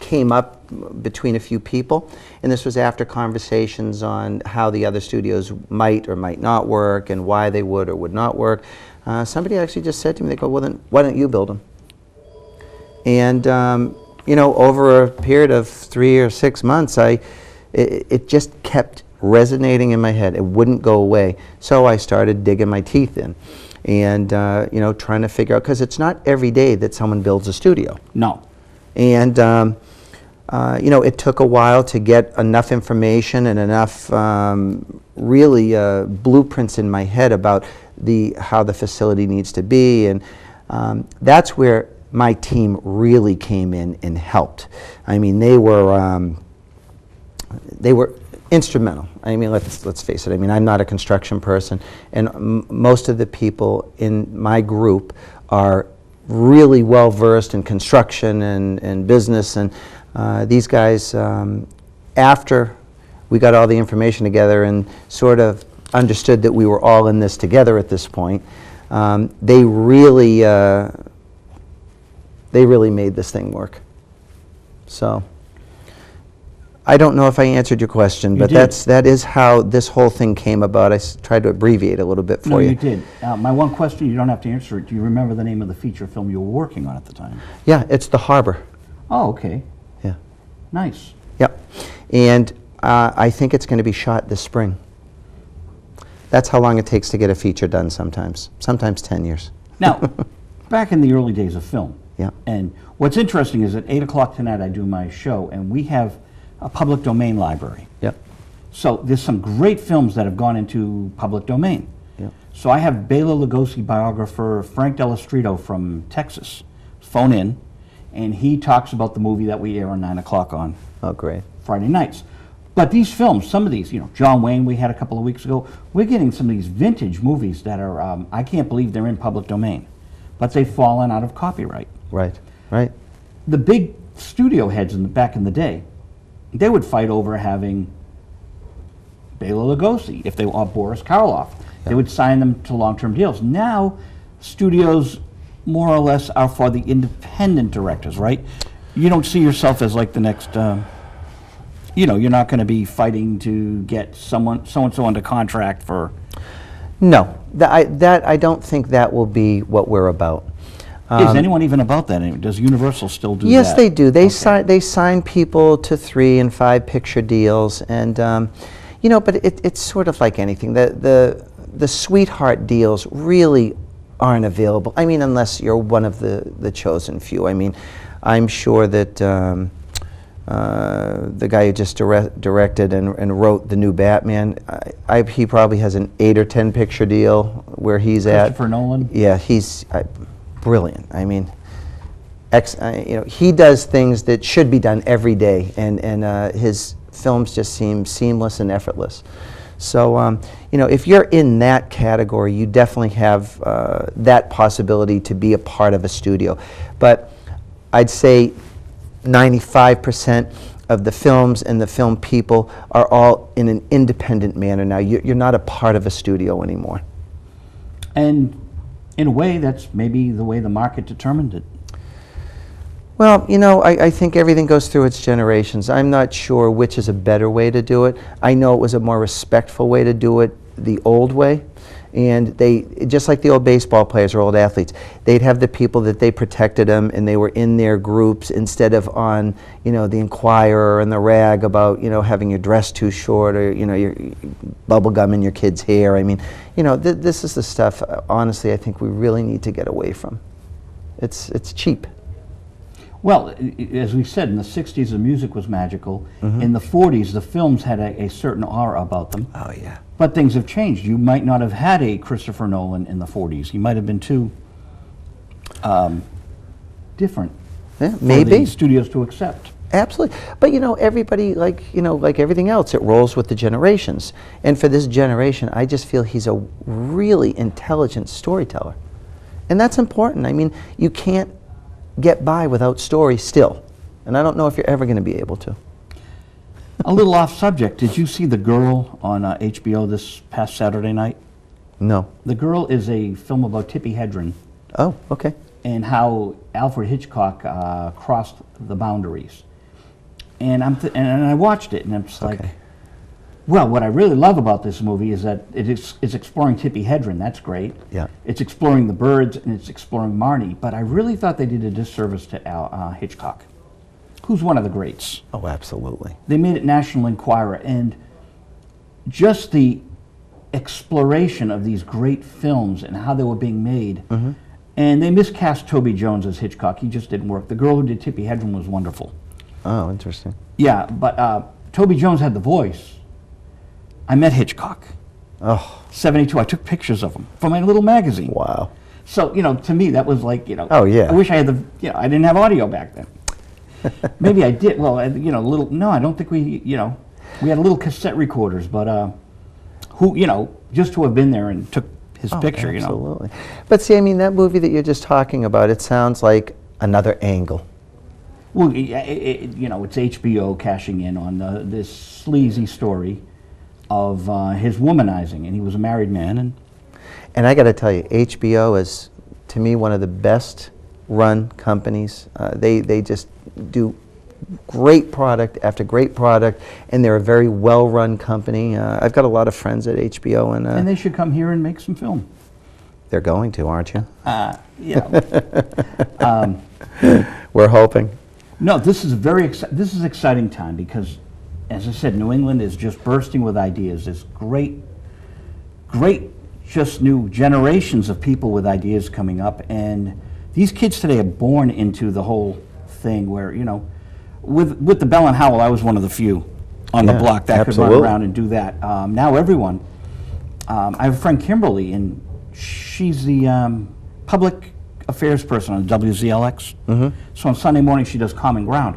came up between a few people, and this was after conversations on how the other studios might or might not work and why they would or would not work. Somebody actually just said to me, they go, well, then why don't you build them? And you know, over a period of 3 or 6 months, it just kept resonating in my head. It wouldn't go away. So I started digging my teeth in and you know, trying to figure out, because it's not every day that someone builds a studio. No. And you know, it took a while to get enough information and enough really blueprints in my head about how the facility needs to be, and that's where my team really came in and helped. I mean, they were instrumental. I mean, let's face it. I mean, I'm not a construction person, and most of the people in my group are really well versed in construction and business, and these guys, after we got all the information together and sort of understood that we were all in this together at this point, they really made this thing work. So I don't know if I answered your question, but that is how this whole thing came about. I tried to abbreviate a little bit for you. No, you did. My one question, you don't have to answer it. Do you remember the name of the feature film you were working on at the time? Yeah, it's The Harbor. Oh, okay. Yeah. Nice. Yep. And I think it's going to be shot this spring. That's how long it takes to get a feature done sometimes 10 years. Now, back in the early days of film, Yeah. and what's interesting is at 8 o'clock tonight I do my show, and we have a public domain library. Yep. So there's some great films that have gone into public domain. Yep. So I have Bela Lugosi biographer Frank Delestrito from Texas phone in, and he talks about the movie that we air on 9 o'clock on Oh, great. Friday nights. But these films, some of these, you know, John Wayne we had a couple of weeks ago, we're getting some of these vintage movies that are, I can't believe they're in public domain, but they've fallen out of copyright. Right. Right. The big studio heads back in the day, they would fight over having Bela Lugosi, if they want Boris Karloff. They would sign them to long-term deals. Now, studios more or less are for the independent directors, right? You don't see yourself as like the next, you know, you're not going to be fighting to get so-and-so under contract for... No, I don't think that will be what we're about. Is anyone even about that? Does Universal still do that? Yes, they do. They Okay. they sign people to 3 and 5 picture deals, and you know, but it's sort of like anything. The sweetheart deals really aren't available. I mean, unless you're one of the chosen few. I mean, I'm sure that the guy who just directed and wrote the new Batman, he probably has an 8 or 10 picture deal where he's at. Christopher Nolan? Yeah, he's brilliant. I mean, you know, he does things that should be done every day, and his films just seem seamless and effortless. So, you know, if you're in that category, you definitely have that possibility to be a part of a studio. But I'd say 95% of the films and the film people are all in an independent manner now. You're not a part of a studio anymore. And in a way, that's maybe the way the market determined it. Well, you know, I think everything goes through its generations. I'm not sure which is a better way to do it. I know it was a more respectful way to do it the old way. And they, just like the old baseball players or old athletes, they'd have the people that they protected them, and they were in their groups instead of on, you know, the Inquirer and the Rag about, you know, having your dress too short, or, you know, your bubble gum in your kid's hair. I mean, you know, this is the stuff, honestly, I think we really need to get away from. It's cheap. Well, as we said, in the 60s, the music was magical. In the 40s, the films had a certain aura about them. Oh, yeah. But things have changed. You might not have had a Christopher Nolan in the 40s. He might have been too different Yeah, for maybe. the studios to accept. Absolutely. But, everybody, like everything else, it rolls with the generations. And for this generation, I just feel he's a really intelligent storyteller. And that's important. I mean, you can't get by without story still. And I don't know if you're ever going to be able to. A little off subject, did you see The Girl on HBO this past Saturday night? No. The Girl is a film about Tippi Hedren Oh, okay. and how Alfred Hitchcock crossed the boundaries. And and I watched it, and I'm just like, Okay. well, what I really love about this movie is that it's exploring Tippi Hedren. That's great. Yeah. It's exploring the birds, and it's exploring Marnie. But I really thought they did a disservice to Hitchcock, who's one of the greats. Oh, absolutely. They made it National Enquirer, and just the exploration of these great films and how they were being made. And they miscast Toby Jones as Hitchcock. He just didn't work. The girl who did Tippi Hedren was wonderful. Oh, interesting. Yeah, but Toby Jones had the voice. I met Hitchcock. Oh, 72. I took pictures of him for my little magazine. wow. So, to me, that was like, Oh, yeah. I wish I had I didn't have audio back then. Maybe I did. Well, no, I don't think we had little cassette recorders, but just to have been there and took his picture, Absolutely. But see, I mean, that movie that you're just talking about, it sounds like another angle. Well, it's HBO cashing in on this sleazy story of his womanizing, and he was a married man. And I got to tell you, HBO is, to me, one of the best run companies. They just do great product after great product, and they're a very well-run company. I've got a lot of friends at HBO, And they should come here and make some film. they're going to, aren't you? Yeah. We're hoping. No, this is this is exciting time because, as I said, New England is just bursting with ideas. There's great, just new generations of people with ideas coming up, and these kids today are born into the whole thing where, with the Bell and Howell, I was one of the few on the Yeah, block that absolutely. could run around and do that. Now everyone, I have a friend Kimberly, and she's the public affairs person on WZLX. So on Sunday morning she does Common Ground,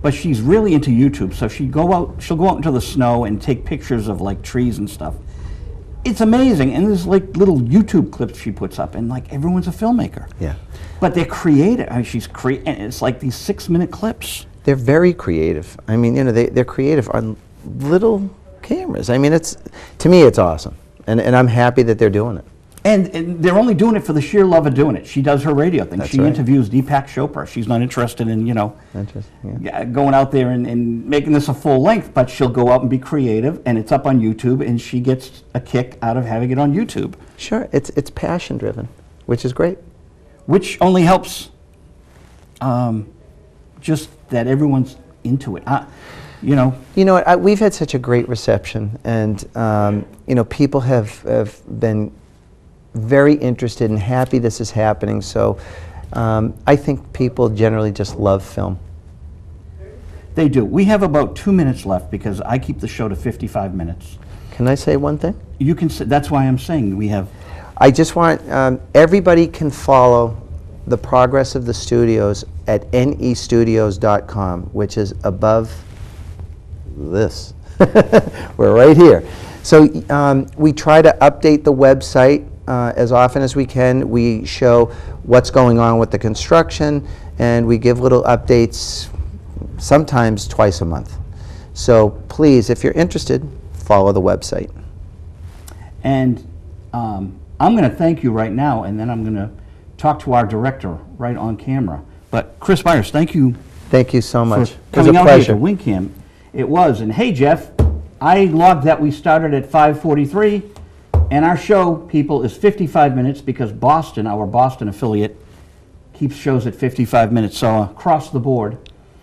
but she's really into YouTube. So she'll go out into the snow and take pictures of like trees and stuff. It's amazing, and there's like little YouTube clips she puts up, and like everyone's a filmmaker. Yeah. But they're creative. I mean, and it's like these 6-minute clips. They're very creative. I mean, they're creative on little cameras. I mean, to me, it's awesome. And I'm happy that they're doing it. And they're only doing it for the sheer love of doing it. She does her radio thing. That's She right. interviews Deepak Chopra. She's not interested in, Interesting, yeah. going out there and making this a full length, but she'll go out and be creative, and it's up on YouTube, and she gets a kick out of having it on YouTube, Sure, it's passion driven, which is great. which only helps just that everyone's into it. You know what? We've had such a great reception, and people have been very interested and happy this is happening. So I think people generally just love film. They do. We have about 2 minutes left because I keep the show to 55 minutes. Can I say one thing? You can. That's why I'm saying we have. I just want everybody can follow the progress of the studios at nestudios.com, which is above this. We're right here. So we try to update the website as often as we can. We show what's going on with the construction, and we give little updates sometimes twice a month. So please, if you're interested, follow the website. And I'm going to thank you right now, and then I'm going to talk to our director right on camera. But Chris Byers, thank you Thank you so much. for It was coming a out pleasure. here to WinCam. It was. And hey, Jeff, I logged that we started at 5:43, and our show, people, is 55 minutes because Boston, our Boston affiliate, keeps shows at 55 minutes. So across the board.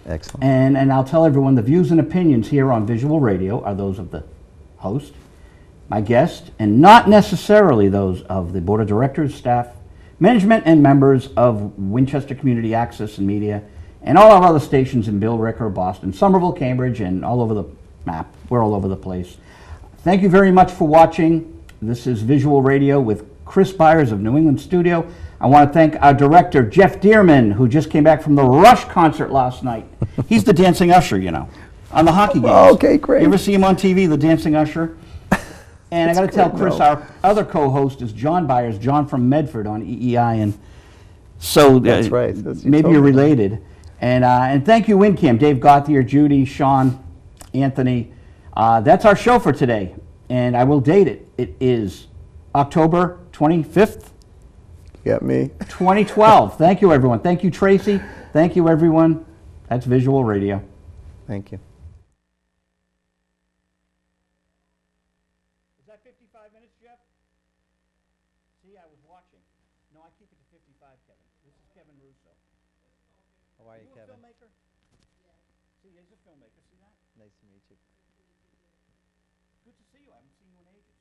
Excellent. And I'll tell everyone the views and opinions here on Visual Radio are those of the host, my guest, and not necessarily those of the board of directors, staff, management, and members of Winchester Community Access and Media and all our other stations in Billerica, Boston, Somerville, Cambridge, and all over the map. We're all over the place. Thank you very much for watching. This is Visual Radio with Chris Byers of New England Studio. I want to thank our director, Jeff Dearman, who just came back from the Rush concert last night. He's the dancing usher, you know, on the hockey games. Oh, okay, great. You ever see him on TV, the dancing usher? And I got to tell Chris, our other co-host is John Byers, John from Medford on EEI, and so That's right. maybe you're related. And thank you, WinCam, Dave Gauthier, Judy, Sean, Anthony. That's our show for today, and I will date it. It is October 25th. Got me. 2012. Thank you, everyone. Thank you, Tracy. Thank you, everyone. That's Visual Radio. Thank you. Is that 55 minutes, Jeff? See, I was watching. No, I keep it to 55, Kevin. This is Kevin Russo. How are you, A Kevin? filmmaker? Yeah. See, he's a filmmaker. See that? Nice to meet you. Good to see you. I haven't seen you in ages.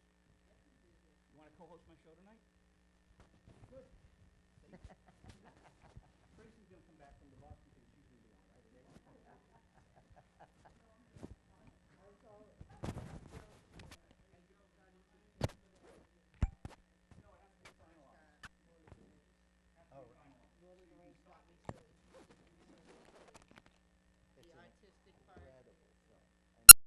You want to co-host my show tonight? Good.